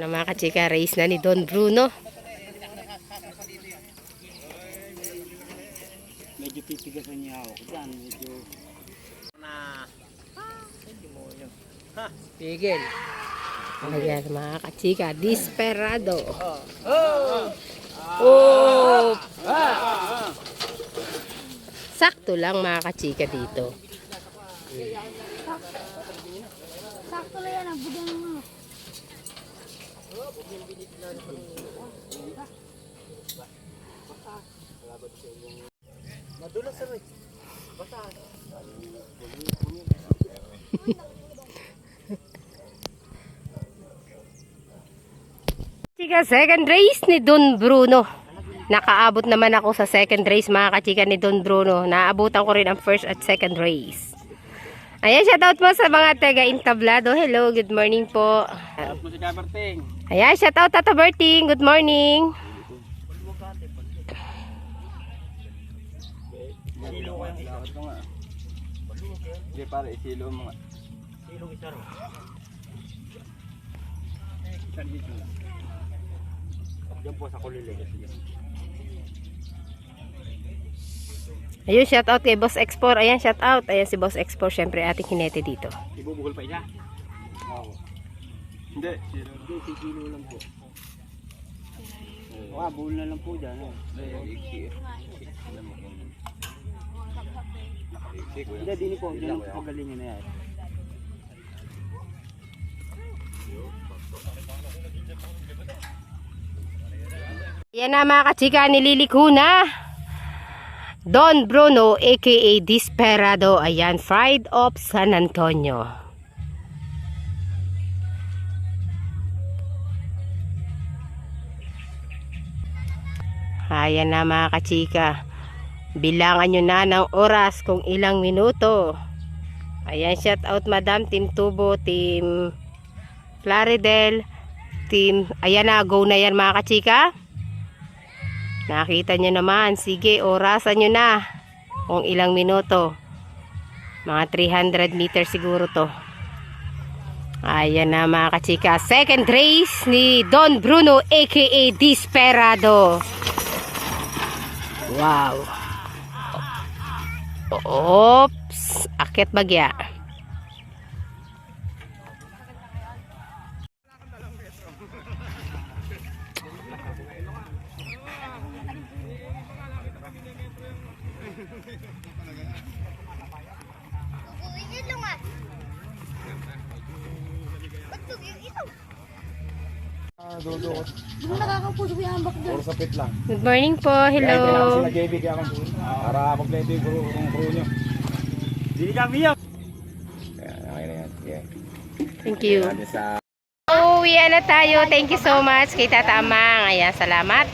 Ano mga kachika, race na ni Don Bruno. Medyo pitigasan niya ako. Diyan, medyo Pigil. Ayan mga kachika, Desperado. Oh! Sakto lang mga kachika dito. Sakto lang yan, ang bugang mo. madulas sa rin. Kachika, second race ni Don Bruno. Nakaabot naman ako sa second race mga kachika ni Don Bruno. Naabutan ko rin ang first at second race. Ayan, shoutout po sa mga taga Intablado. Hello, good morning po. Tapos mo si Kaberting. Ayan, shoutout Tata Berting. Good morning. Silo ko yung ilawat ko nga. Hindi pare, isilo mo nga. Silong isa ro. Isa dito lang. Diyan po sa kulile kasi yan. Ayun, shoutout kay Boss Export. Ayan, shoutout. Ayan si Boss Export. Syempre ating hinete dito. Ibubugol pa isa? Oo. Hindi, silo lang po. Buhol na lang po dyan. Hindi, dini po. Diyan lang po pagaling na yan. Ayan na mga kachika, nililiko na Don Bruno aka Desperado. Ayan, Pride of San Antonio. Ayan na mga kachika, bilangan nyo na ng oras kung ilang minuto. Ayan, shout out Madam, Team Tubo, Team Plaridel, Team, ayan na, go na yan mga kachika. Nakita nyo naman, sige, orasan nyo na kung ilang minuto. Mga 300 meters siguro to. Ayan na mga kachika, second race ni Don Bruno aka Desperado. Wow. Oops, akit bagya. Hindi nakakapuso ko yung ambak doon. Puro sapit lang. Good morning po, hello. Sila JB kaya ako para kompleto yung crew nyo. Hindi kami yan. Okay na yan. Yeah. Thank you. Sa Uwi na tayo. Thank you so much kay Tata Amang. Ayan, salamat.